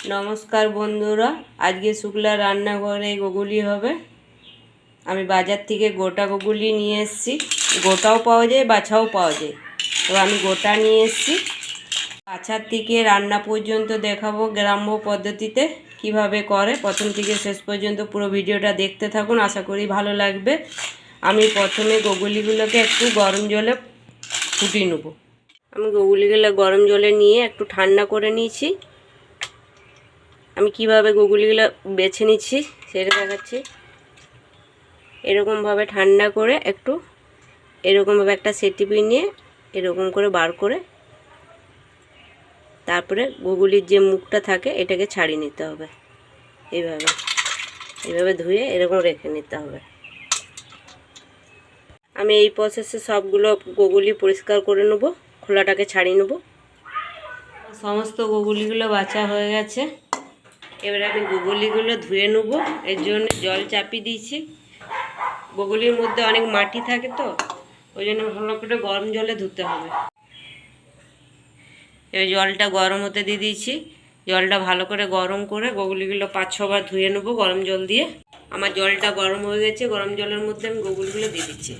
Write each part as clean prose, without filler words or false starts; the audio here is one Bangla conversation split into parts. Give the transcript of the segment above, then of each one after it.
नमस्कार बंधुरा आज के शुक्ला रान्नाघरे गुगुली होबे। आमी बाजार थेके गोटा गुगुली निये एसेछि। गोटाओ पाওয়া যায় बाछाओ पाওয়া যায়। तो आमी गोटा निये एसेछि। बाछार थेके रान्ना पर्यन्त देखाबो ग्राम्य पद्धतिते किभाबे करे। प्रथम थेके शेष पर्यन्त पुरो भिडियोटा देखते थाकुन, आशा करी भालो लागबे। आमी प्रथमे गुगुलिगुलोके एकटु गरम जले फुटिয়ে नेब। आमी गुगुलिगुलो गरम जले निये एकटु ठांडा करे निয়েছি। আমি কিভাবে গুগলিগুলো বেছে নিচ্ছি সেটা দেখাচ্ছি। এরকম ভাবে ঠান্ডা করে একটু এরকম ভাবে একটা সেটিপি নিয়ে এরকম করে বার করে তারপরে গুগলির যে মুখটা থাকে এটাকে ছাড়িয়ে নিতে হবে। এইভাবে ধুয়ে এরকম রেখে নিতে হবে। আমি এই প্রসেসে সবগুলো গুগলি পরিষ্কার করে নেব, খোলাটাকে ছাড়িয়ে নেব। সমস্ত গুগলিগুলো বাছা হয়ে গেছে। এবারে আমি গুগলিগুলো ধুয়ে নেব। এর জন্য জল চাপিয়ে দিয়েছি। গুগলির মধ্যে অনেক মাটি থাকে, তো ওই জন্য ভালো করে গরম জলে ধুতে হবে। এবার জলটা গরম হতে দিয়ে দিয়েছি। জলটা ভালো করে গরম করে গুগলিগুলো 5-6 বার ধুয়ে নেব গরম জল দিয়ে। আমার জলটা গরম হয়ে গেছে। গরম জলের মধ্যে আমি গুগলিগুলো দিয়ে দিচ্ছি।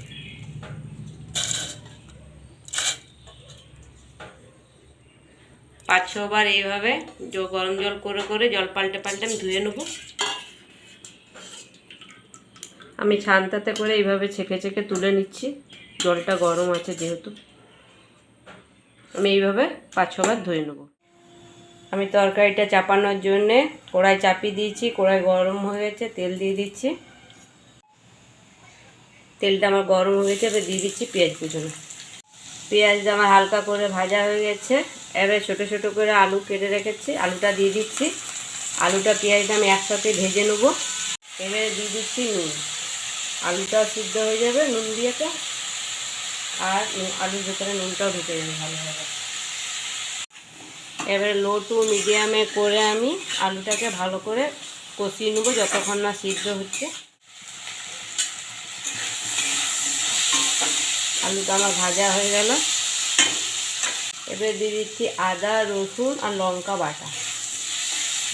5-6 বার এইভাবে গরম জল করে করে জল পাল্টে পাল্টে আমি ধুয়ে নেব। আমি ছানটাতে করে এইভাবে ছেঁকে ছেঁকে তুলে নিচ্ছি। জলটা গরম আছে যেহেতু আমি এইভাবে 5-6 বার ধুয়ে নেব। আমি তরকারিটা চাপানোর জন্য কড়াই চাপিয়ে দিয়েছি। কড়াই গরম হয়ে গেছে, তেল দিয়ে দিচ্ছি। তেলটা আমার গরম হয়ে গেছে। এবার দিয়ে দিচ্ছি পেঁয়াজ কুচনো। পেঁয়াজটা আমার হালকা করে ভাজা হয়ে গেছে। এবারে ছোটো ছোটো করে আলু কেটে রেখেছি, আলুটা দিয়ে দিচ্ছি। আলুটা পেঁয়াজটা আমি একসাথে ভেজে নেব। এবারে দিয়ে দিচ্ছি নুন। আলুটাও সিদ্ধ হয়ে যাবে নুন দিয়েতে, আর আলুর ভেতরে নুনটাও ঢুকে যাবে ভালোভাবে। এবারে লো টু মিডিয়ামে করে আমি আলুটাকে ভালো করে কষিয়ে নেব যতক্ষণ না সিদ্ধ হচ্ছে। আলুটা আমার ভাজা হয়ে গেল। এবারে দিয়ে দিচ্ছি আদা রসুন আর লঙ্কা বাটা।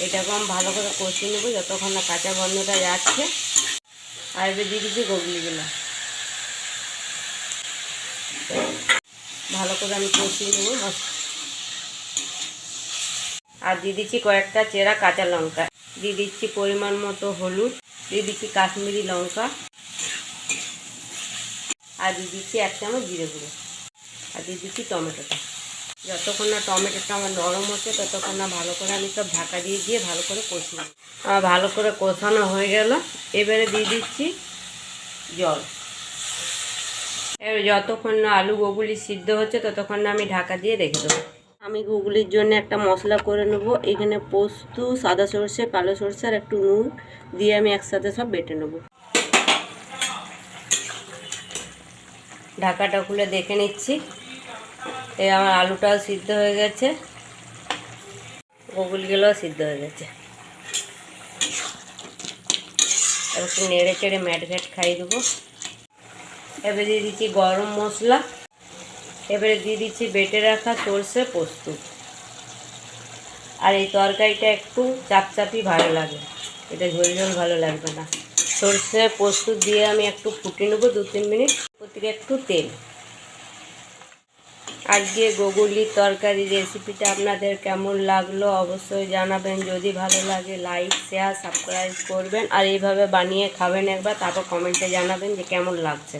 এটাকে আমি ভালো করে কষিয়ে নেব যতক্ষণ না কাঁচা গন্ধটা যাচ্ছে। আর এবারে দিয়ে দিচ্ছি গুগলিগুলো। ভালো করে আমি কষিয়ে নেব। আর দিয়ে দিচ্ছি কয়েকটা চেরা কাঁচা লঙ্কা। দিয়ে দিচ্ছি পরিমাণ মতো হলুদ। দিয়ে দিচ্ছি কাশ্মীরি লঙ্কা। আর দিয়ে দিচ্ছি 1 চামচ জিরে গুঁড়ো। আর দিয়ে দিচ্ছি টমেটোটা। যতক্ষণ না টমেটোটা আমার নরম হচ্ছে ততক্ষণ না ভালো করে আমি সব ঢাকা দিয়ে দিয়ে ভালো করে কষিয়ে নেব। আমার ভালো করে কষানো হয়ে গেল। এবারে দিয়ে দিচ্ছি জল। এবারে যতক্ষণ না আলু গুগলি সিদ্ধ হচ্ছে ততক্ষণ না আমি ঢাকা দিয়ে রেখে দেবো। আমি গুগলির জন্য একটা মশলা করে নেব। এখানে পোস্ত, সাদা সরষে, কালো সরষে আর একটু নুন দিয়ে আমি একসাথে সব বেটে নেব। ঢাকাটা খুলে দেখে নিচ্ছি। এই আমার আলুটাও সিদ্ধ হয়ে গেছে, গুগলিগুলোও সিদ্ধ হয়ে গেছে। একটু নেড়ে চেড়ে ম্যাট ঘ্যাট খাইয়ে দেবো। এবারে দিয়ে দিচ্ছি গরম মশলা। এবারে দিয়ে দিচ্ছি বেটে রাখা সরষে পোস্ত। আর এই তরকারিটা একটু চাপচাপি ভালো লাগে, এটা ঝোল ঝোল ভালো লাগবে না। সরষে পোস্ত দিয়ে আমি একটু ফুটিয়ে নেবো 2-3 মিনিট। প্রতিকে একটু তেল। আজকে গুগলির তরকারি রেসিপিটা আপনাদের কেমন লাগলো অবশ্যই জানাবেন। যদি ভালো লাগে লাইক শেয়ার সাবস্ক্রাইব করবেন। আর এইভাবে বানিয়ে খাবেন একবার, তারপর কমেন্টে জানাবেন যে কেমন লাগছে।